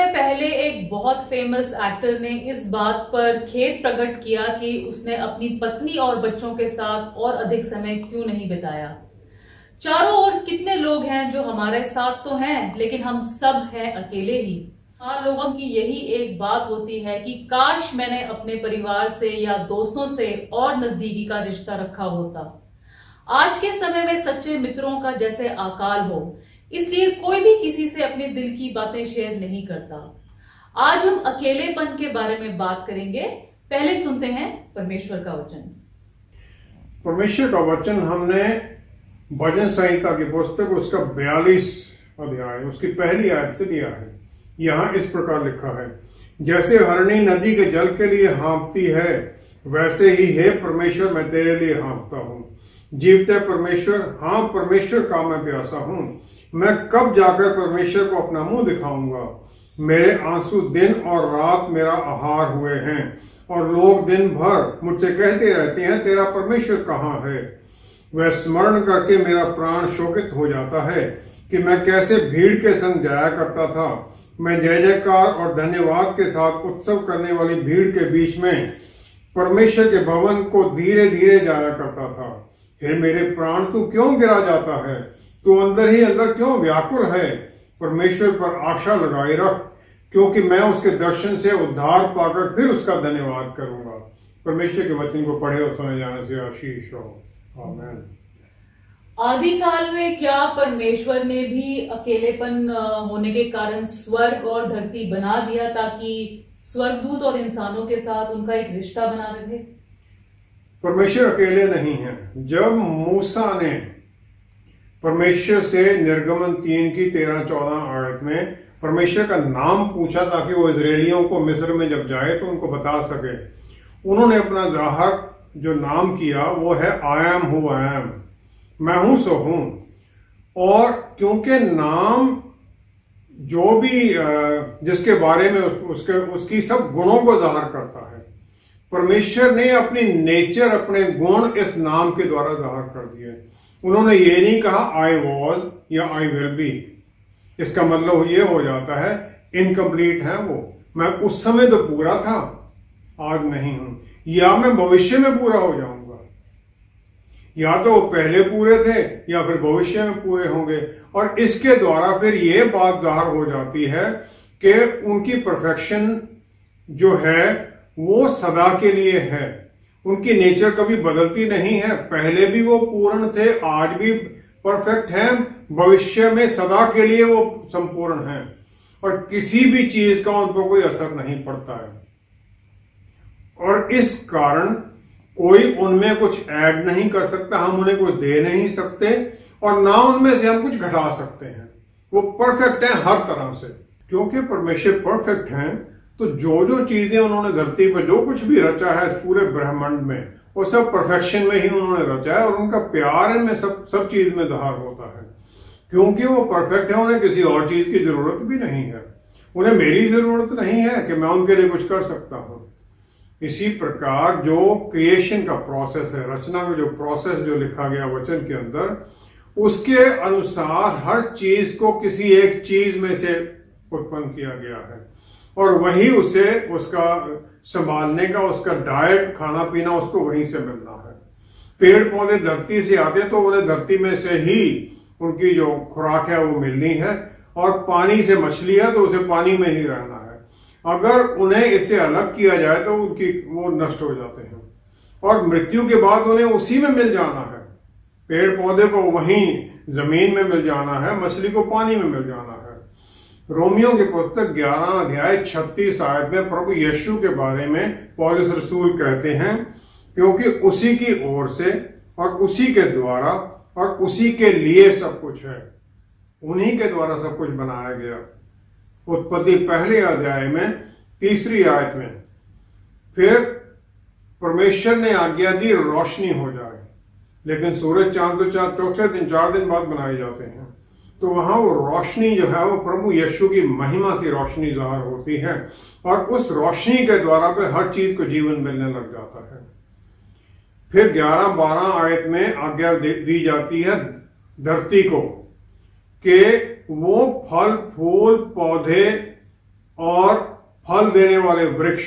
समय पहले एक बहुत फेमस एक्टर ने इस बात पर खेद प्रकट किया कि उसने अपनी पत्नी और बच्चों के साथ और अधिक समय क्यों नहीं बिताया। चारों ओर कितने लोग हैं जो हमारे साथ तो हैं, लेकिन हम सब हैं अकेले ही। हाँ, लोगों की यही एक बात होती है कि काश मैंने अपने परिवार से या दोस्तों से और नजदीकी का रिश्ता रखा होता। आज के समय में सच्चे मित्रों का जैसे अकाल हो, इसलिए कोई भी किसी से अपने दिल की बातें शेयर नहीं करता। आज हम अकेलेपन के बारे में बात करेंगे। पहले सुनते हैं परमेश्वर का वचन। परमेश्वर का वचन हमने भजन संहिता की पुस्तक उसका 42 अध्याय उसकी पहली आयत से लिया है। यहाँ इस प्रकार लिखा है, जैसे हरणी नदी के जल के लिए हाँफती है, वैसे ही हे परमेश्वर मैं तेरे लिए हाँफता हूँ। जीवते परमेश्वर, हाँ परमेश्वर का मैं प्यासा हूँ। मैं कब जाकर परमेश्वर को अपना मुंह दिखाऊंगा। मेरे आंसू दिन और रात मेरा आहार हुए हैं, और लोग दिन भर मुझसे कहते रहते हैं, तेरा परमेश्वर कहाँ है। वह स्मरण करके मेरा प्राण शोकित हो जाता है कि मैं कैसे भीड़ के संग जाया करता था। मैं जय जयकार और धन्यवाद के साथ उत्सव करने वाली भीड़ के बीच में परमेश्वर के भवन को धीरे धीरे जाया करता था। हे मेरे प्राण, तू क्यों गिरा जाता है? तू अंदर ही अंदर क्यों व्याकुल है? परमेश्वर पर आशा लगाए रख, क्योंकि मैं उसके दर्शन से उद्धार पाकर फिर उसका धन्यवाद करूंगा। परमेश्वर के वचन को पढ़े और सुने जाने से आशीष हो। आमीन। आदि काल में क्या परमेश्वर ने भी अकेलेपन होने के कारण स्वर्ग और धरती बना दिया ताकि स्वर्गदूत और इंसानों के साथ उनका एक रिश्ता बना रहे? परमेश्वर अकेले नहीं है। जब मूसा ने परमेश्वर से निर्गमन 3 की 13-14 आयत में परमेश्वर का नाम पूछा ताकि वो इजरायलियों को मिस्र में जब जाए तो उनको बता सके, उन्होंने अपना ग्राहक जो नाम किया वो है I am who I am, मैं हूं सो हूं। और क्योंकि नाम जो भी जिसके बारे में उसकी सब गुणों को जाहिर करता है, परमेश्वर ने अपनी नेचर, अपने गुण इस नाम के द्वारा जाहिर कर दिए। उन्होंने ये नहीं कहा आई वॉज या आई विल बी। इसका मतलब ये हो जाता है इनकम्प्लीट है वो, मैं उस समय तो पूरा था, आज नहीं हूं, या मैं भविष्य में पूरा हो जाऊंगा। या तो वो पहले पूरे थे या फिर भविष्य में पूरे होंगे। और इसके द्वारा फिर ये बात जाहिर हो जाती है कि उनकी परफेक्शन जो है वो सदा के लिए है। उनकी नेचर कभी बदलती नहीं है। पहले भी वो पूर्ण थे, आज भी परफेक्ट हैं, भविष्य में सदा के लिए वो संपूर्ण हैं, और किसी भी चीज का उन पर कोई असर नहीं पड़ता है। और इस कारण कोई उनमें कुछ ऐड नहीं कर सकता, हम उन्हें कुछ दे नहीं सकते, और ना उनमें से हम कुछ घटा सकते हैं। वो परफेक्ट हैं हर तरह से। क्योंकि परमेश्वर परफेक्ट हैं, तो जो जो चीजें उन्होंने धरती पर जो कुछ भी रचा है इस पूरे ब्रह्मांड में, वो सब परफेक्शन में ही उन्होंने रचा है, और उनका प्यार इनमें सब चीज में जाहिर होता है। क्योंकि वो परफेक्ट है, उन्हें किसी और चीज की जरूरत भी नहीं है। उन्हें मेरी जरूरत नहीं है कि मैं उनके लिए कुछ कर सकता हूं। इसी प्रकार जो क्रिएशन का प्रोसेस है, रचना का जो प्रोसेस जो लिखा गया वचन के अंदर, उसके अनुसार हर चीज को किसी एक चीज में से उत्पन्न किया गया है, और वही उसे उसका संभालने का, उसका डाइट, खाना पीना उसको वहीं से मिलना है। पेड़ पौधे धरती से आते तो उन्हें धरती में से ही उनकी जो खुराक है वो मिलनी है, और पानी से मछली है तो उसे पानी में ही रहना है। अगर उन्हें इससे अलग किया जाए तो वो नष्ट हो जाते हैं, और मृत्यु के बाद उन्हें उसी में मिल जाना है। पेड़ पौधे को वहीं जमीन में मिल जाना है, मछली को पानी में मिल जाना है। रोमियो की पुस्तक 11 अध्याय 36 आयत में प्रभु यीशु के बारे में पौलुस रसूल कहते हैं, क्योंकि उसी की ओर से और उसी के द्वारा और उसी के लिए सब कुछ है, उन्हीं के द्वारा सब कुछ बनाया गया। उत्पत्ति पहले अध्याय में 3 आयत में फिर परमेश्वर ने आज्ञा दी रोशनी हो जाए, लेकिन सूरज चांद तो चौथे दिन 4 दिन बाद बनाए जाते हैं। तो वहां वो रोशनी जो है वो प्रभु यीशु की महिमा की रोशनी जाहिर होती है, और उस रोशनी के द्वारा फिर हर चीज को जीवन मिलने लग जाता है। फिर 11-12 आयत में आज्ञा दी जाती है धरती को कि वो फल फूल पौधे और फल देने वाले वृक्ष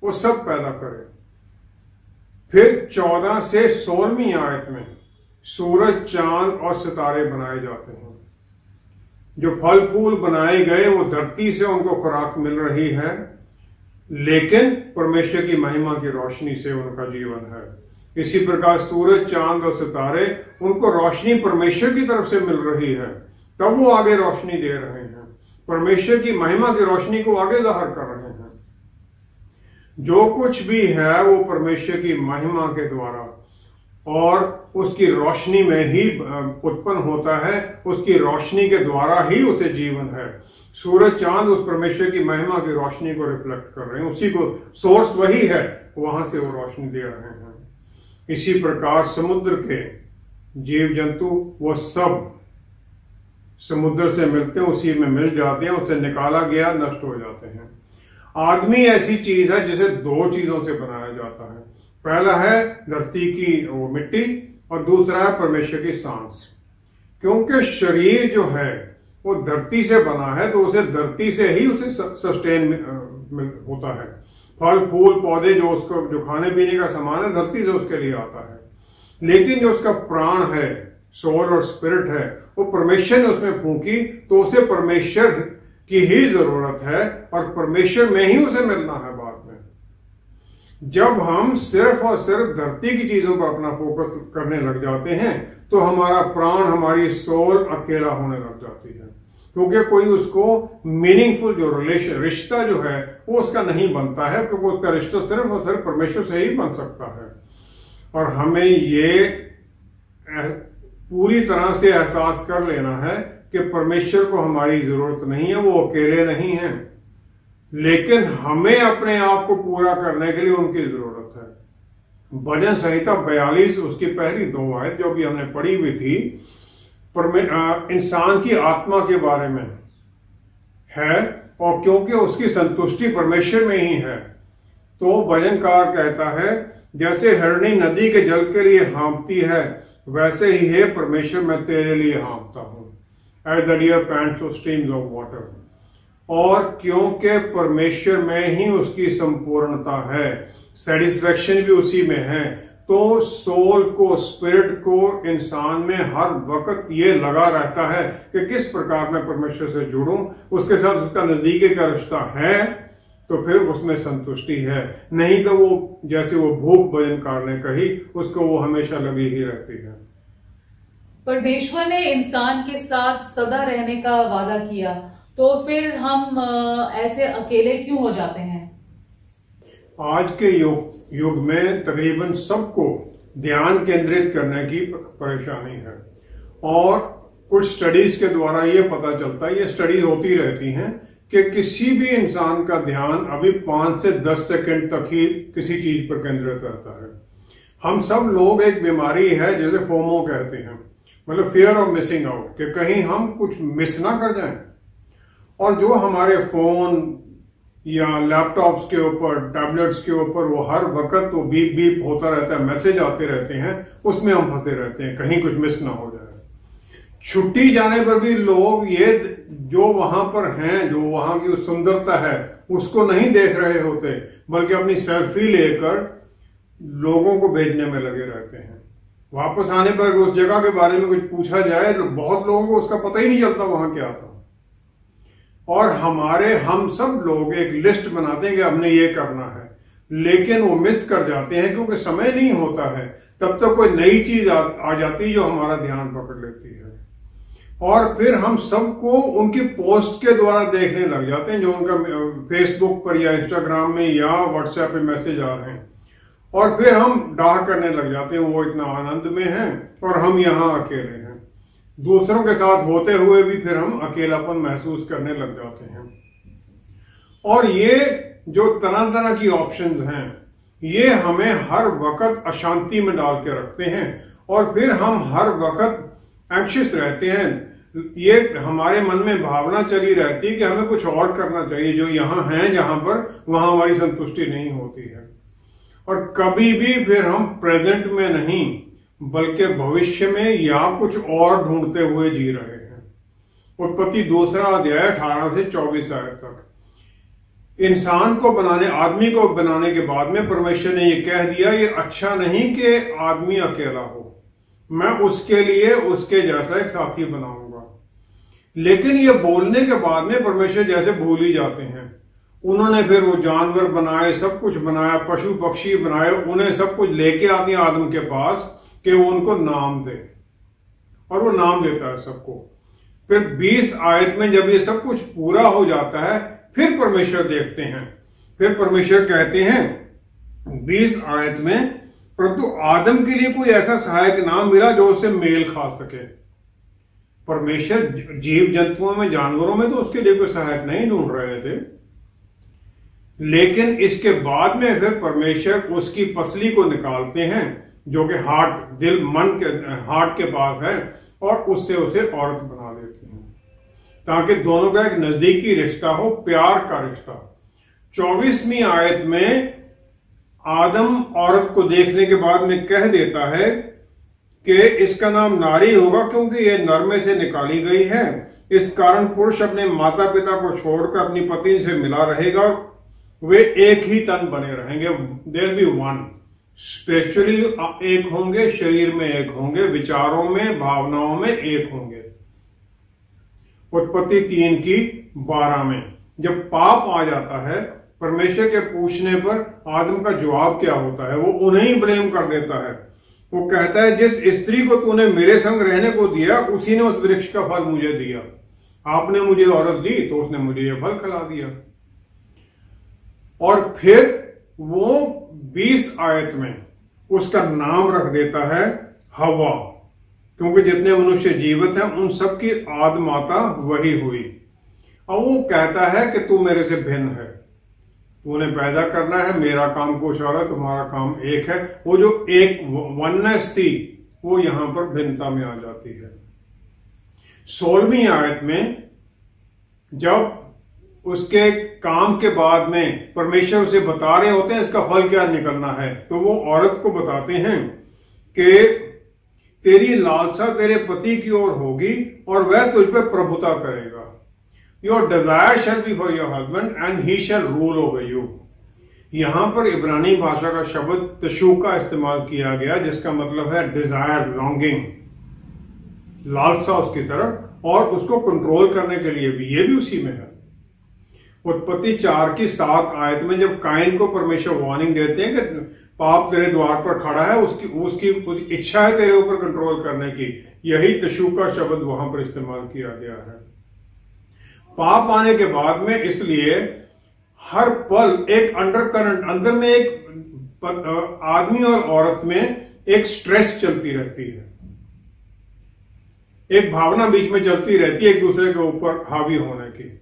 वो सब पैदा करे। फिर 14 से 16वीं आयत में सूरज, चांद और सितारे बनाए जाते हैं। जो फल फूल बनाए गए वो धरती से उनको खुराक मिल रही है, लेकिन परमेश्वर की महिमा की रोशनी से उनका जीवन है। इसी प्रकार सूरज, चांद और सितारे, उनको रोशनी परमेश्वर की तरफ से मिल रही है, तब वो आगे रोशनी दे रहे हैं, परमेश्वर की महिमा की रोशनी को आगे जाहिर कर रहे हैं। जो कुछ भी है वो परमेश्वर की महिमा के द्वारा और उसकी रोशनी में ही उत्पन्न होता है, उसकी रोशनी के द्वारा ही उसे जीवन है। सूरज, चांद उस परमेश्वर की महिमा की रोशनी को रिफ्लेक्ट कर रहे हैं, उसी को सोर्स वही है, वहां से वो रोशनी दे रहे हैं। इसी प्रकार समुद्र के जीव जंतु वो सब समुद्र से मिलते हैं, उसी में मिल जाते हैं, उसे निकाला गया नष्ट हो जाते हैं। आदमी ऐसी चीज है जिसे दो चीजों से बनाया जाता है। पहला है धरती की वो मिट्टी और दूसरा है परमेश्वर की सांस। क्योंकि शरीर जो है वो धरती से बना है तो उसे धरती से ही उसे सस्टेन होता है। फल फूल पौधे जो उसको जो खाने पीने का सामान है धरती से उसके लिए आता है। लेकिन जो उसका प्राण है, सोल और स्पिरिट है, वो परमेश्वर ने उसमें फूंकी तो उसे परमेश्वर की ही जरूरत है और परमेश्वर में ही उसे मिलना है। बाद में जब हम सिर्फ और सिर्फ धरती की चीजों पर अपना फोकस करने लग जाते हैं तो हमारा प्राण, हमारी सोल अकेला होने लग जाती है, क्योंकि कोई उसको मीनिंगफुल जो रिश्ता जो है वो उसका नहीं बनता है, क्योंकि उसका रिश्ता सिर्फ और सिर्फ परमेश्वर से ही बन सकता है। और हमें ये पूरी तरह से एहसास कर लेना है कि परमेश्वर को हमारी जरूरत नहीं है, वो अकेले नहीं है, लेकिन हमें अपने आप को पूरा करने के लिए उनकी जरूरत है। भजन संहिता 42 उसकी पहली 2 आयत जो भी हमने पढ़ी हुई थी, इंसान की आत्मा के बारे में है, और क्योंकि उसकी संतुष्टि परमेश्वर में ही है तो भजनकार कहता है, जैसे हिरणी नदी के जल के लिए हाँफती है वैसे ही है परमेश्वर, मैं तेरे लिए हाँफता हूं। As the deer pants for streams of water. और क्योंकि परमेश्वर में ही उसकी संपूर्णता है, सेटिस्फेक्शन भी उसी में है, तो सोल को, स्पिरिट को, इंसान में हर वक्त ये लगा रहता है कि किस प्रकार मैं परमेश्वर से जुड़ूं, उसके साथ उसका नजदीकी का रिश्ता है तो फिर उसमें संतुष्टि है, नहीं तो वो जैसे वो भूख भजनकार ने कही उसको वो हमेशा लगी ही रहती है। परमेश्वर ने इंसान के साथ सदा रहने का वादा किया, तो फिर हम ऐसे अकेले क्यों हो जाते हैं? आज के युग में तकरीबन सबको ध्यान केंद्रित करने की परेशानी है, और कुछ स्टडीज के द्वारा ये पता चलता है, ये स्टडी होती रहती हैं, कि किसी भी इंसान का ध्यान अभी 5 से 10 सेकंड तक ही किसी चीज पर केंद्रित रहता है। हम सब लोग एक बीमारी है जैसे फोमो कहते हैं, मतलब फियर ऑफ मिसिंग आउट, कि कहीं हम कुछ मिस ना कर जाएं। और जो हमारे फोन या लैपटॉप्स के ऊपर, टैबलेट्स के ऊपर वो हर वक्त वो बीप बीप होता रहता है, मैसेज आते रहते हैं, उसमें हम फंसे रहते हैं कहीं कुछ मिस ना हो जाए। छुट्टी जाने पर भी लोग ये जो वहां पर हैं, जो वहां की सुंदरता है उसको नहीं देख रहे होते, बल्कि अपनी सेल्फी लेकर लोगों को भेजने में लगे रहते हैं। वापस आने पर उस जगह के बारे में कुछ पूछा जाए तो बहुत लोगों को उसका पता ही नहीं चलता वहां क्या था। और हम सब लोग एक लिस्ट बनाते हैं कि हमने ये करना है, लेकिन वो मिस कर जाते हैं क्योंकि समय नहीं होता है। तब तक कोई नई चीज आ जाती है जो हमारा ध्यान पकड़ लेती है, और फिर हम सबको उनकी पोस्ट के द्वारा देखने लग जाते हैं, जो उनका फेसबुक पर या इंस्टाग्राम में या व्हाट्सएप पे मैसेज आ रहे हैं, और फिर हम डाह करने लग जाते हैं वो इतना आनंद में हैं और हम यहाँ अकेले हैं। दूसरों के साथ होते हुए भी फिर हम अकेलापन महसूस करने लग जाते हैं। और ये जो तरह तरह की ऑप्शंस हैं ये हमें हर वक्त अशांति में डाल के रखते हैं, और फिर हम हर वक्त एंग्शियस रहते हैं। ये हमारे मन में भावना चली रहती है कि हमें कुछ और करना चाहिए, जो यहाँ है जहां पर वहां हमारी संतुष्टि नहीं होती है। और कभी भी फिर हम प्रेजेंट में नहीं बल्कि भविष्य में या कुछ और ढूंढते हुए जी रहे हैं। उत्पत्ति 2 अध्याय 18 से 24 आयत तक। इंसान को बनाने, आदमी को बनाने के बाद में परमेश्वर ने ये कह दिया, ये अच्छा नहीं कि आदमी अकेला हो, मैं उसके लिए उसके जैसा एक साथी बनाऊंगा। लेकिन ये बोलने के बाद में परमेश्वर जैसे भूल ही जाते हैं। उन्होंने फिर वो जानवर बनाए, सब कुछ बनाया, पशु पक्षी बनाए, उन्हें सब कुछ लेके आते हैं आदम के पास कि वो उनको नाम दे, और वो नाम देता है सबको। फिर 20 आयत में जब ये सब कुछ पूरा हो जाता है, फिर परमेश्वर देखते हैं, फिर परमेश्वर कहते हैं 20 आयत में, परंतु आदम के लिए कोई ऐसा सहायक ना मिला जो उससे मेल खा सके। परमेश्वर जीव जंतुओं में, जानवरों में तो उसके लिए कोई सहायक नहीं ढूंढ रहे थे, लेकिन इसके बाद में फिर परमेश्वर उसकी पसली को निकालते हैं जो कि हार्ट, दिल, मन के, हार्ट के पास है, और उससे उसे औरत बना देते हैं ताकि दोनों का एक नजदीकी रिश्ता हो, प्यार का रिश्ता। 24वीं आयत में आदम औरत को देखने के बाद में कह देता है कि इसका नाम नारी होगा क्योंकि यह नर में से निकाली गई है। इस कारण पुरुष अपने माता पिता को छोड़कर अपनी पत्नी से मिला रहेगा, वे एक ही तन बने रहेंगे। देयर बी वन, स्पिरिचुअली एक होंगे, शरीर में एक होंगे, विचारों में, भावनाओं में एक होंगे। उत्पत्ति 3:12 में जब पाप आ जाता है, परमेश्वर के पूछने पर आदम का जवाब क्या होता है? वो उन्हें ही ब्लेम कर देता है। वो कहता है जिस स्त्री को तूने मेरे संग रहने को दिया, उसी ने उस वृक्ष का फल मुझे दिया। आपने मुझे औरत दी तो उसने मुझे यह फल खिला दिया। और फिर वो 20 आयत में उसका नाम रख देता है हवा, क्योंकि जितने मनुष्य जीवित हैं उन सब की आदि माता वही हुई। और वो कहता है कि तू मेरे से भिन्न है, तूने पैदा करना है, मेरा काम कुछ और है, तुम्हारा काम एक है। वो जो एक वननेस थी वो यहां पर भिन्नता में आ जाती है। 16वीं आयत में जब उसके काम के बाद में परमेश्वर उसे बता रहे होते हैं इसका फल क्या निकलना है, तो वो औरत को बताते हैं कि तेरी लालसा तेरे पति की ओर होगी और वह तुझ पर प्रभुता करेगा। Your desire shall be for your husband and he shall rule over you. यहां पर इब्रानी भाषा का शब्द तशूका इस्तेमाल किया गया, जिसका मतलब है डिजायर, लॉन्गिंग, लालसा उसकी तरफ, और उसको कंट्रोल करने के लिए भी, ये भी उसी में है। उत्पत्ति 4:7 आयत में जब काइन को परमेश्वर वार्निंग देते हैं कि पाप तेरे द्वार पर खड़ा है, उसकी इच्छा है तेरे ऊपर कंट्रोल करने की, यही तशूका शब्द वहां पर इस्तेमाल किया गया है। पाप आने के बाद में इसलिए हर पल एक अंडर करंट, अंदर में एक आदमी और औरत में एक स्ट्रेस चलती रहती है, एक भावना बीच में चलती रहती है एक दूसरे के ऊपर हावी होने की।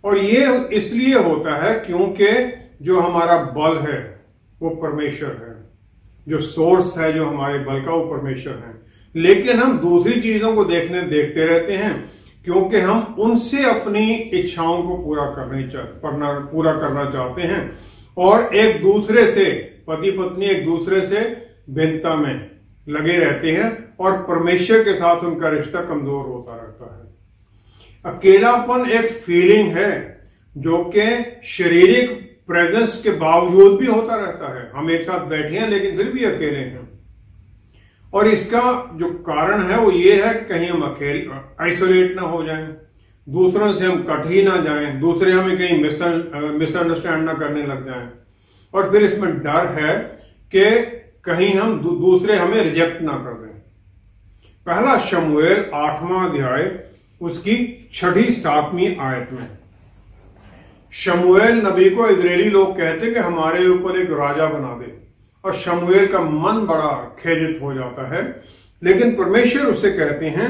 और ये इसलिए होता है क्योंकि जो हमारा बल है वो परमेश्वर है, जो सोर्स है जो हमारे बल का वो परमेश्वर है। लेकिन हम दूसरी चीजों को देखते रहते हैं क्योंकि हम उनसे अपनी इच्छाओं को पूरा करना चाहते हैं, और एक दूसरे से, पति पत्नी एक दूसरे से भिन्नता में लगे रहते हैं, और परमेश्वर के साथ उनका रिश्ता कमजोर होता रहता है। अकेलापन एक फीलिंग है जो कि शारीरिक प्रेजेंस के बावजूद भी होता रहता है। हम एक साथ बैठे हैं लेकिन फिर भी अकेले हैं, और इसका जो कारण है वो ये है कि कहीं हम अकेले आइसोलेट ना हो जाएं, दूसरों से हम कट ही ना जाएं, दूसरे हमें कहीं मिसअंडरस्टैंड ना करने लग जाएं, और फिर इसमें डर है कि कहीं हम दूसरे हमें रिजेक्ट ना कर दें। पहला शमूएल 8वां अध्याय उसकी 6-7वीं आयत में शमूएल नबी को इजरायली लोग कहते कि हमारे ऊपर एक राजा बना दे, और शमूएल का मन बड़ा खेदित हो जाता है। लेकिन परमेश्वर उससे कहते हैं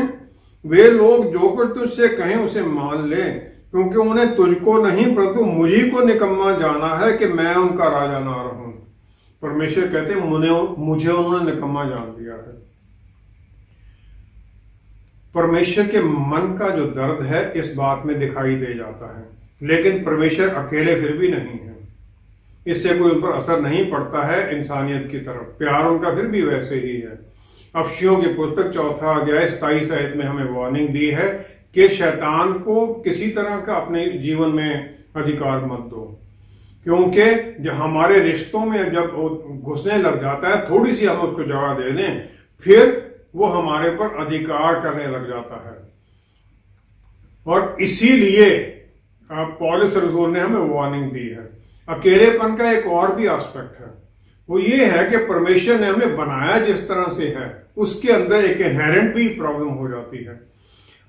वे लोग जो कुछ तुझसे कहें उसे मान ले, क्योंकि उन्हें तुझको नहीं परंतु मुझी को निकम्मा जाना है कि मैं उनका राजा ना रहूं। परमेश्वर कहते हैं मुझे उन्होंने निकम्मा जान दिया है। परमेश्वर के मन का जो दर्द है इस बात में दिखाई दे जाता है, लेकिन परमेश्वर अकेले फिर भी नहीं है, इससे कोई उन पर असर नहीं पड़ता है इंसानियत की तरफ, प्यार उनका फिर भी वैसे ही है। अफशियों की पुस्तक 4 अध्याय 27 आयत में हमें वार्निंग दी है कि शैतान को किसी तरह का अपने जीवन में अधिकार मत दो। क्योंकि जब हमारे रिश्तों में जब घुसने लग जाता है, थोड़ी सी हम उसको जगह दे दें, फिर वो हमारे पर अधिकार करने लग जाता है। और इसीलिए पौलुस रसूल ने हमें वार्निंग दी है। अकेलेपन का एक और भी एस्पेक्ट है, वो ये है कि परमेश्वर ने हमें बनाया जिस तरह से है, उसके अंदर एक इनहेरेंट भी प्रॉब्लम हो जाती है।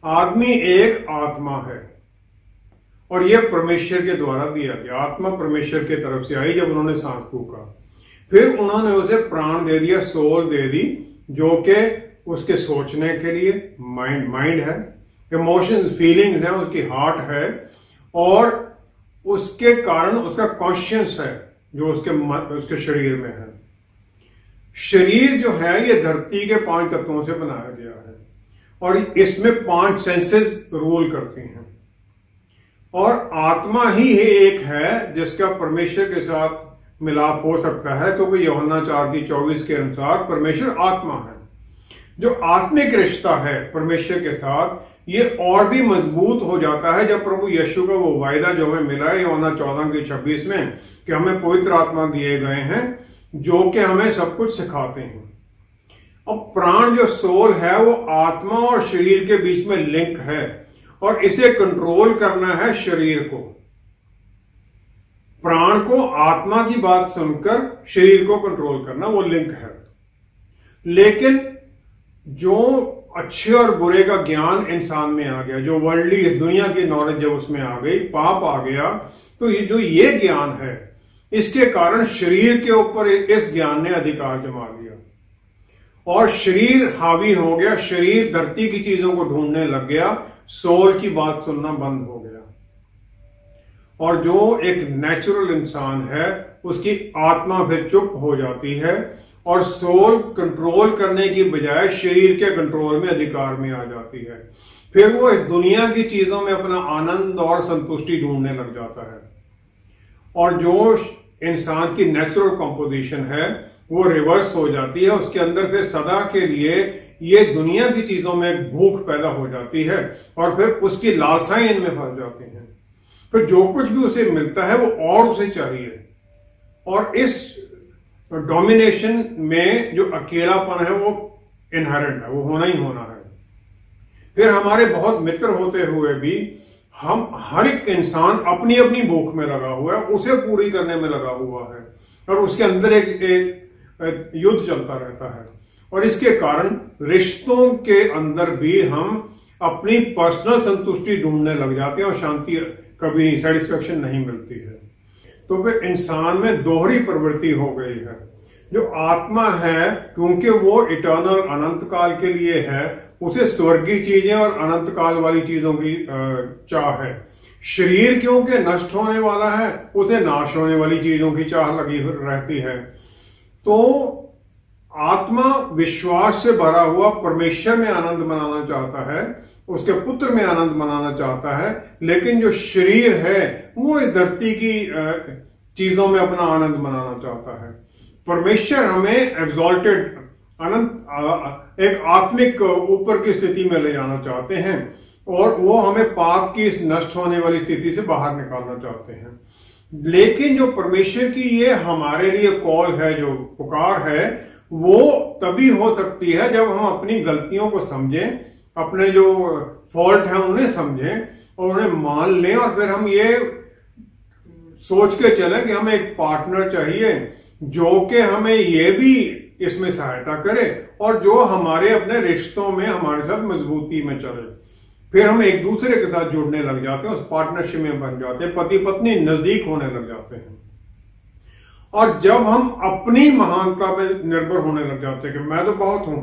आदमी एक आत्मा है और यह परमेश्वर के द्वारा दिया गया। आत्मा परमेश्वर की तरफ से आई जब उन्होंने सांस फूका, फिर उन्होंने उसे प्राण दे दिया, सोल दे दी, जो कि उसके सोचने के लिए माइंड है, इमोशंस फीलिंग्स है, उसकी हार्ट है, और उसके कारण उसका कॉन्शियस है जो उसके शरीर में है। शरीर जो है ये धरती के 5 तत्वों से बनाया गया है और इसमें 5 सेंसेस रूल करती हैं, और आत्मा ही एक है जिसका परमेश्वर के साथ मिलाप हो सकता है, क्योंकि यूहन्ना 4:24 के अनुसार परमेश्वर आत्मा है। जो आत्मिक रिश्ता है परमेश्वर के साथ, ये और भी मजबूत हो जाता है जब प्रभु यीशु का वो वायदा जो हमें मिला है यूहन्ना 14:26 में, कि हमें पवित्र आत्मा दिए गए हैं जो कि हमें सब कुछ सिखाते हैं। अब प्राण जो सोल है वो आत्मा और शरीर के बीच में लिंक है, और इसे कंट्रोल करना है शरीर को। प्राण को आत्मा की बात सुनकर शरीर को कंट्रोल करना, वो लिंक है। लेकिन जो अच्छे और बुरे का ज्ञान इंसान में आ गया, जो वर्ल्डली इस दुनिया की नॉलेज जब उसमें आ गई, पाप आ गया, तो ये जो ये ज्ञान है, इसके कारण शरीर के ऊपर इस ज्ञान ने अधिकार जमा लिया और शरीर हावी हो गया। शरीर धरती की चीजों को ढूंढने लग गया, सोल की बात सुनना बंद हो गया। और जो एक नेचुरल इंसान है उसकी आत्मा फिर चुप हो जाती है और सोल कंट्रोल करने की बजाय शरीर के कंट्रोल में अधिकार में आ जाती है। फिर वो इस दुनिया की चीजों में अपना आनंद और संतुष्टि ढूंढने लग जाता है, और जो इंसान की नेचुरल कंपोजिशन है वो रिवर्स हो जाती है। उसके अंदर फिर सदा के लिए ये दुनिया की चीजों में भूख पैदा हो जाती है और फिर उसकी लालसाएं इनमें फंस जाती हैं। फिर जो कुछ भी उसे मिलता है वो और उसे चाहिए, और इस डोमिनेशन में जो अकेलापन है वो इनहेरेंट है, वो होना ही होना है। फिर हमारे बहुत मित्र होते हुए भी हम हर एक इंसान अपनी अपनी भूख में लगा हुआ है, उसे पूरी करने में लगा हुआ है, और उसके अंदर एक युद्ध चलता रहता है। और इसके कारण रिश्तों के अंदर भी हम अपनी पर्सनल संतुष्टि ढूंढने लग जाते हैं और शांति कभी नहीं, सेटिस्फेक्शन नहीं मिलती है। तो फिर इंसान में दोहरी प्रवृत्ति हो गई है। जो आत्मा है, क्योंकि वो इटर्नल अनंत काल के लिए है, उसे स्वर्गीय चीजें और अनंत काल वाली चीजों की चाह है। शरीर क्योंकि नष्ट होने वाला है, उसे नाश होने वाली चीजों की चाह लगी रहती है। तो आत्मा विश्वास से भरा हुआ परमेश्वर में आनंद मनाना चाहता है, उसके पुत्र में आनंद मनाना चाहता है, लेकिन जो शरीर है वो इस धरती की चीजों में अपना आनंद मनाना चाहता है। परमेश्वर हमें एग्जॉल्टेड अनंत एक आत्मिक ऊपर की स्थिति में ले जाना चाहते हैं, और वो हमें पाप की इस नष्ट होने वाली स्थिति से बाहर निकालना चाहते हैं। लेकिन जो परमेश्वर की ये हमारे लिए कॉल है, जो पुकार है, वो तभी हो सकती है जब हम अपनी गलतियों को समझें, अपने जो फॉल्ट है उन्हें समझें और उन्हें मान लें, और फिर हम ये सोच के चलें कि हमें एक पार्टनर चाहिए जो कि हमें ये भी इसमें सहायता करे और जो हमारे अपने रिश्तों में हमारे साथ मजबूती में चले। फिर हम एक दूसरे के साथ जुड़ने लग जाते हैं, उस पार्टनरशिप में बन जाते हैं, पति पत्नी नजदीक होने लग जाते हैं। और जब हम अपनी महानता में निर्भर होने लग जाते हैं कि मैं तो बहुत हूं,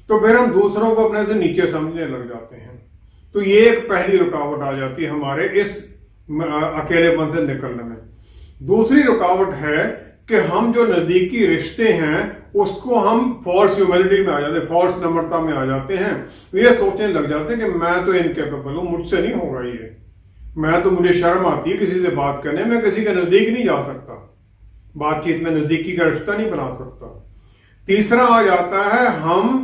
तो फिर हम दूसरों को अपने से नीचे समझने लग जाते हैं। तो ये एक पहली रुकावट आ जाती है हमारे इस अकेलेपन से निकलने में। दूसरी रुकावट है कि हम जो नजदीकी रिश्ते हैं उसको हम फॉल्स ह्यूमिलिटी में आ जाते हैं, फॉल्स नम्रता में आ जाते हैं। ये सोचने लग जाते हैं कि मैं तो इनकेपेबल हूं, मुझसे नहीं होगा ये, मैं तो, मुझे शर्म आती है किसी से बात करने में, किसी के नजदीक नहीं जा सकता, बातचीत में नजदीकी का रिश्ता नहीं बना सकता। तीसरा आ जाता है हम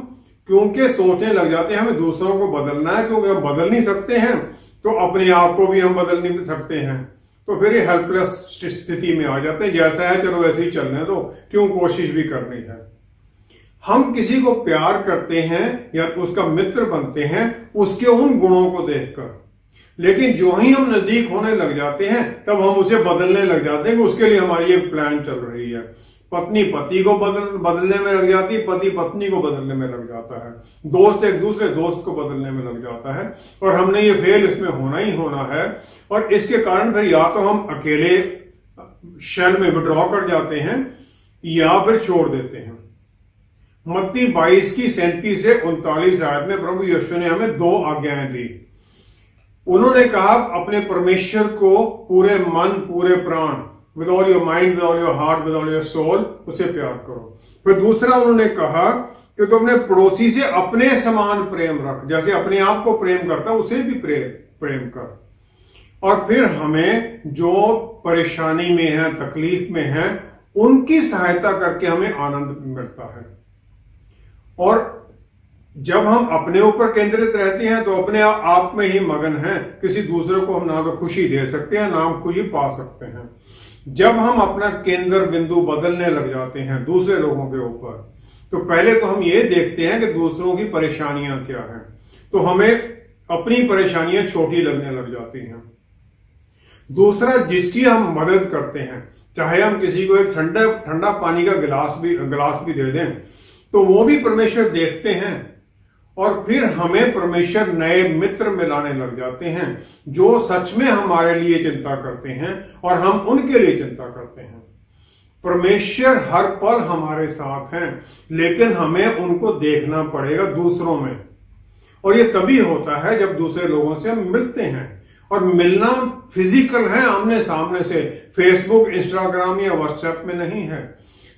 क्योंकि सोचने लग जाते हैं हमें दूसरों को बदलना है, क्योंकि हम बदल नहीं सकते हैं तो अपने आप को भी हम बदल नहीं सकते हैं। तो फिर ये हेल्पलेस स्थिति में आ जाते हैं, जैसा है चलो ऐसे ही चलने दो, क्यों कोशिश भी करनी है। हम किसी को प्यार करते हैं या उसका मित्र बनते हैं उसके उन गुणों को देखकर, लेकिन जो ही हम नजदीक होने लग जाते हैं तब हम उसे बदलने लग जाते हैं कि उसके लिए हमारी एक प्लान चल रही है। पत्नी पति को बदलने में लग जाती है, पति पत्नी को बदलने में लग जाता है, दोस्त एक दूसरे दोस्त को बदलने में लग जाता है, और हमने ये फेल इसमें होना ही होना है। और इसके कारण फिर या तो हम अकेले शेल में विड्रॉ कर जाते हैं या फिर छोड़ देते हैं। मत्ती 22 की 37 से 39 आयत में प्रभु यीशु ने हमें 2 आज्ञाएं दी। उन्होंने कहा अपने परमेश्वर को पूरे मन पूरे प्राण, with all your mind, with all your heart, with all your soul, उसे प्यार करो। फिर दूसरा उन्होंने कहा कि तुम अपने पड़ोसी से अपने समान प्रेम रख, जैसे अपने आप को प्रेम करता उसे भी प्रेम कर। और फिर हमें जो परेशानी में है, तकलीफ में है, उनकी सहायता करके हमें आनंद मिलता है। और जब हम अपने ऊपर केंद्रित रहते हैं तो अपने आप में ही मगन हैं, किसी दूसरे को हम ना तो खुशी दे सकते हैं ना हम खुशी पा सकते हैं। जब हम अपना केंद्र बिंदु बदलने लग जाते हैं दूसरे लोगों के ऊपर, तो पहले तो हम ये देखते हैं कि दूसरों की परेशानियां क्या हैं, तो हमें अपनी परेशानियां छोटी लगने लग जाती हैं। दूसरा, जिसकी हम मदद करते हैं, चाहे हम किसी को एक ठंडा पानी का गिलास भी दे दें, तो वो भी परमेश्वर देखते हैं और फिर हमें परमेश्वर नए मित्र मिलाने लग जाते हैं जो सच में हमारे लिए चिंता करते हैं और हम उनके लिए चिंता करते हैं। परमेश्वर हर पल हमारे साथ हैं, लेकिन हमें उनको देखना पड़ेगा दूसरों में, और ये तभी होता है जब दूसरे लोगों से हम मिलते हैं। और मिलना फिजिकल है, आमने सामने से, फेसबुक, इंस्टाग्राम या व्हाट्सएप में नहीं है।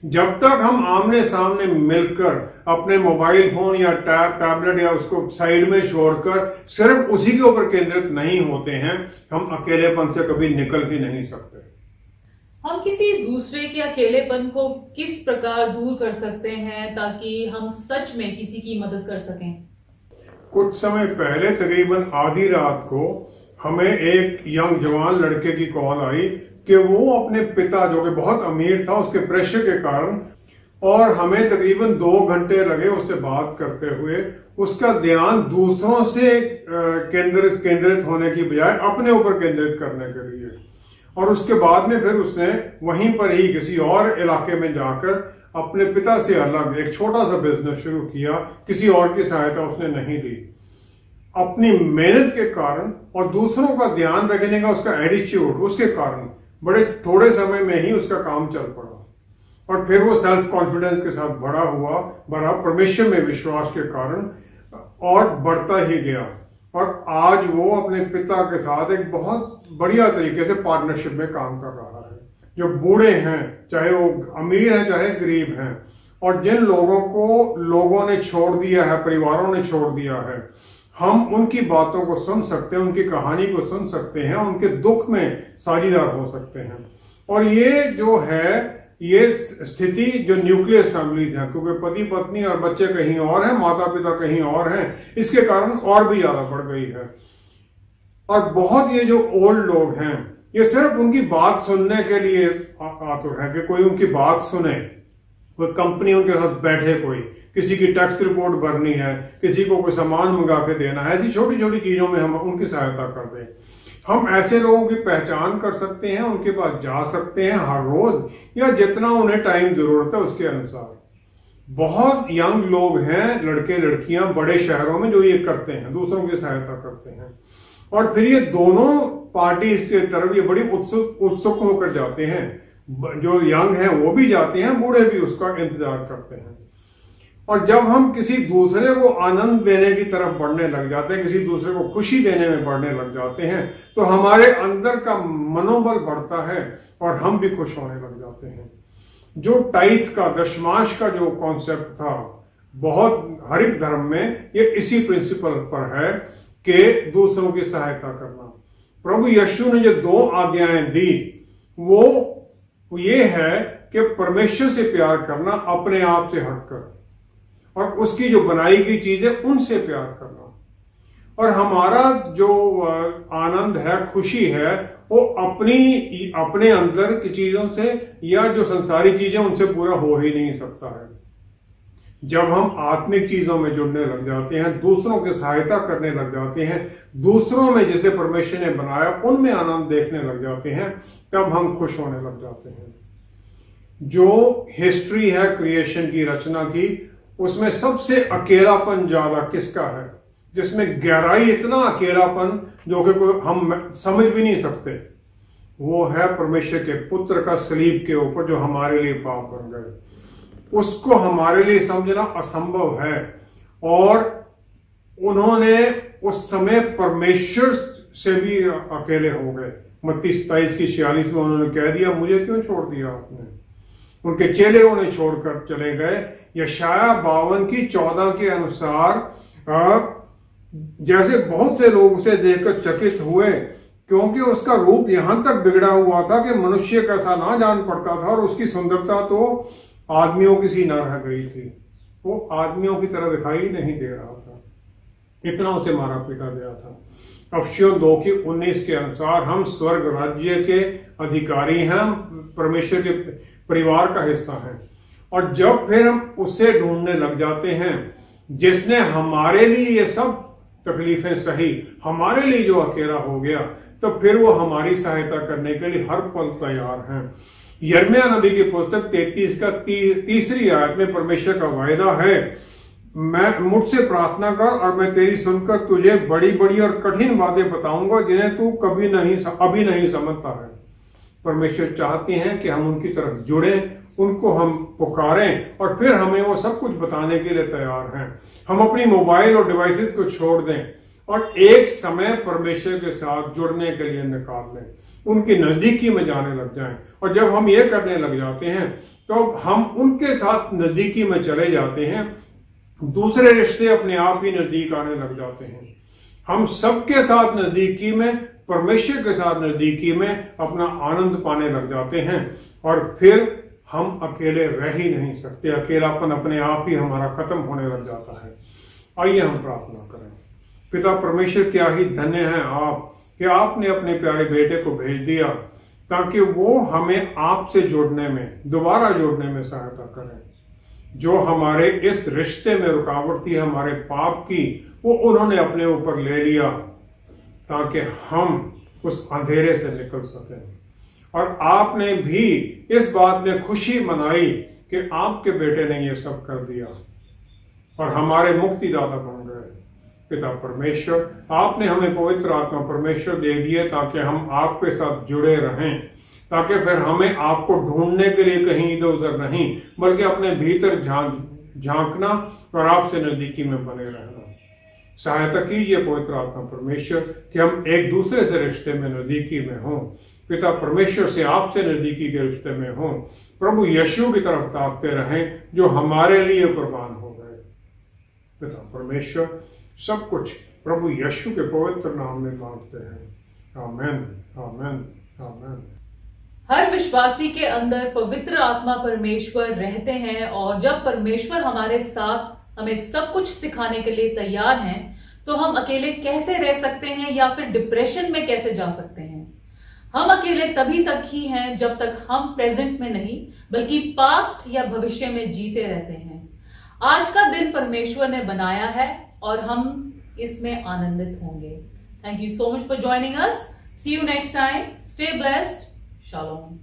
जब तक हम आमने सामने मिलकर अपने मोबाइल फोन या टैबलेट या उसको साइड में छोड़कर सिर्फ उसी के ऊपर केंद्रित नहीं होते हैं, हम अकेलेपन से कभी निकल ही नहीं सकते। हम किसी दूसरे के अकेलेपन को किस प्रकार दूर कर सकते हैं ताकि हम सच में किसी की मदद कर सकें? कुछ समय पहले तकरीबन आधी रात को हमें एक यंग जवान लड़के की कॉल आई कि वो अपने पिता, जो कि बहुत अमीर था, उसके प्रेशर के कारण, और हमें तकरीबन 2 घंटे लगे उससे बात करते हुए, उसका ध्यान दूसरों से केंद्रित होने की बजाय अपने ऊपर केंद्रित करने के लिए। और उसके बाद में फिर उसने वहीं पर ही किसी और इलाके में जाकर अपने पिता से अलग एक छोटा सा बिजनेस शुरू किया। किसी और की सहायता उसने नहीं ली। अपनी मेहनत के कारण और दूसरों का ध्यान रखने का उसका एटीट्यूड, उसके कारण बड़े थोड़े समय में ही उसका काम चल पड़ा। और फिर वो सेल्फ कॉन्फिडेंस के साथ बड़ा परमेश्वर में विश्वास के कारण और बढ़ता ही गया। और आज वो अपने पिता के साथ एक बहुत बढ़िया तरीके से पार्टनरशिप में काम कर रहा है। जो बूढ़े हैं, चाहे वो अमीर हैं चाहे गरीब हैं, और जिन लोगों को लोगों ने छोड़ दिया है, परिवारों ने छोड़ दिया है, हम उनकी बातों को सुन सकते हैं, उनकी कहानी को सुन सकते हैं, उनके दुख में साझीदार हो सकते हैं। और ये जो है, ये स्थिति जो न्यूक्लियर फैमिलीज हैं, क्योंकि पति पत्नी और बच्चे कहीं और हैं, माता पिता कहीं और हैं, इसके कारण और भी ज्यादा बढ़ गई है। और बहुत ये जो ओल्ड लोग हैं, ये सिर्फ उनकी बात सुनने के लिए आतुर है कि कोई उनकी बात सुने, कोई कंपनी उनके साथ बैठे, कोई किसी की टैक्स रिपोर्ट भरनी है, किसी को कोई सामान मंगा के देना है, ऐसी छोटी छोटी चीजों में हम उनकी सहायता कर दें। हम ऐसे लोगों की पहचान कर सकते हैं, उनके पास जा सकते हैं हर रोज या जितना उन्हें टाइम जरूरत है उसके अनुसार। बहुत यंग लोग हैं, लड़के लड़कियां बड़े शहरों में, जो ये करते हैं, दूसरों की सहायता करते हैं। और फिर ये दोनों पार्टी इसके तरफ ये बड़ी उत्सुक होकर जाते हैं। जो यंग हैं वो भी जाते हैं, बूढ़े भी उसका इंतजार करते हैं। और जब हम किसी दूसरे को आनंद देने की तरफ बढ़ने लग जाते हैं, किसी दूसरे को खुशी देने में बढ़ने लग जाते हैं, तो हमारे अंदर का मनोबल बढ़ता है और हम भी खुश होने लग जाते हैं। जो टाइथ का, दशमांश का जो कॉन्सेप्ट था बहुत हर एक धर्म में, ये इसी प्रिंसिपल पर है कि दूसरों की सहायता करना। प्रभु यीशु ने जो 2 आज्ञाएं दी वो ये है कि परमेश्वर से प्यार करना अपने आप से हटकर, और उसकी जो बनाई गई चीजें उनसे प्यार करना। और हमारा जो आनंद है, खुशी है, वो अपने अंदर की चीजों से या जो संसारी चीजें उनसे पूरा हो ही नहीं सकता है। जब हम आत्मिक चीजों में जुड़ने लग जाते हैं, दूसरों की सहायता करने लग जाते हैं, दूसरों में जिसे परमेश्वर ने बनाया उनमें आनंद देखने लग जाते हैं, तब हम खुश होने लग जाते हैं। जो हिस्ट्री है क्रिएशन की, रचना की, उसमें सबसे अकेलापन ज्यादा किसका है? जिसमें गहराई, इतना अकेलापन जो कि हम समझ भी नहीं सकते, वो है परमेश्वर के पुत्र का सलीब के ऊपर जो हमारे लिए पाप बन गए। उसको हमारे लिए समझना असंभव है। और उन्होंने उस समय परमेश्वर से भी अकेले हो गए। मत्ती 27:46 में उन्होंने कह दिया, मुझे क्यों छोड़ दिया आपने? उनके चेले उन्हें छोड़कर चले गए। यशाया 52:14 के अनुसार जैसे बहुत से लोग उसे देखकर चकित हुए, क्योंकि उसका रूप यहां तक बिगड़ा हुआ था कि मनुष्य कैसा ना जान पड़ता था, और उसकी सुंदरता तो आदमियों की सी न रह गई थी। वो आदमियों की तरह दिखाई नहीं दे रहा था, इतना उसे मारा पीटा गया था। अफसियों 2:19 के अनुसार हम स्वर्ग राज्य के अधिकारी हैं, परमेश्वर के परिवार का हिस्सा हैं। और जब फिर हम उसे ढूंढने लग जाते हैं जिसने हमारे लिए ये सब तकलीफें सही, हमारे लिए जो अकेला हो गया, तो फिर वो हमारी सहायता करने के लिए हर पल तैयार हैं। यिर्मयाह नबी की पुस्तक 33 का 3री आयत में परमेश्वर का वायदा है, मैं मुझसे प्रार्थना कर और मैं तेरी सुनकर तुझे बड़ी बड़ी और कठिन बातें बताऊंगा जिन्हें तू अभी नहीं समझता है। परमेश्वर चाहते हैं कि हम उनकी तरफ जुड़े, उनको हम पुकारें, और फिर हमें वो सब कुछ बताने के लिए तैयार हैं। हम अपनी मोबाइल और डिवाइसेस को छोड़ दें और एक समय परमेश्वर के साथ जुड़ने के लिए निकाल लें, उनकी नजदीकी में जाने लग जाएं। और जब हम ये करने लग जाते हैं तो हम उनके साथ नजदीकी में चले जाते हैं, दूसरे रिश्ते अपने आप ही नजदीक आने लग जाते हैं। हम सबके साथ नजदीकी में, परमेश्वर के साथ नजदीकी में अपना आनंद पाने लग जाते हैं, और फिर हम अकेले रह ही नहीं सकते। अकेलापन अपने आप ही हमारा खत्म होने लग जाता है। आइए हम प्रार्थना करें। पिता परमेश्वर, क्या ही धन्य है आप कि आपने अपने प्यारे बेटे को भेज दिया ताकि वो हमें आपसे जुड़ने में, दोबारा जुड़ने में सहायता करें। जो हमारे इस रिश्ते में रुकावट थी हमारे पाप की, वो उन्होंने अपने ऊपर ले लिया ताकि हम उस अंधेरे से निकल सकें। और आपने भी इस बात में खुशी मनाई कि आपके बेटे ने ये सब कर दिया और हमारे मुक्तिदाता बन गए। पिता परमेश्वर, आपने हमें पवित्र आत्मा परमेश्वर दे दिए ताकि हम आपके साथ जुड़े रहें, ताकि फिर हमें आपको ढूंढने के लिए कहीं इधर उधर नहीं, बल्कि अपने भीतर झांकना और आपसे नजदीकी में बने रहना। सहायता कीजिए पवित्र आत्मा परमेश्वर कि हम एक दूसरे से रिश्ते में नजदीकी में हों। पिता परमेश्वर से आपसे नजदीकी के रिश्ते में हों। प्रभु यीशु की तरफ ताकते रहें जो हमारे लिए कुर्बान हो गए। पिता परमेश्वर, सब कुछ प्रभु यीशु के पवित्र नाम में मांगते हैं। आमेन, आमेन, आमेन। हर विश्वासी के अंदर पवित्र आत्मा परमेश्वर रहते हैं, और जब परमेश्वर हमारे साथ हमें सब कुछ सिखाने के लिए तैयार हैं, तो हम अकेले कैसे रह सकते हैं या फिर डिप्रेशन में कैसे जा सकते हैं। हम अकेले तभी तक ही हैं जब तक हम प्रेजेंट में नहीं बल्कि पास्ट या भविष्य में जीते रहते हैं। आज का दिन परमेश्वर ने बनाया है और हम इसमें आनंदित होंगे। Thank you so much for joining us. See you next time. Stay blessed. Shalom.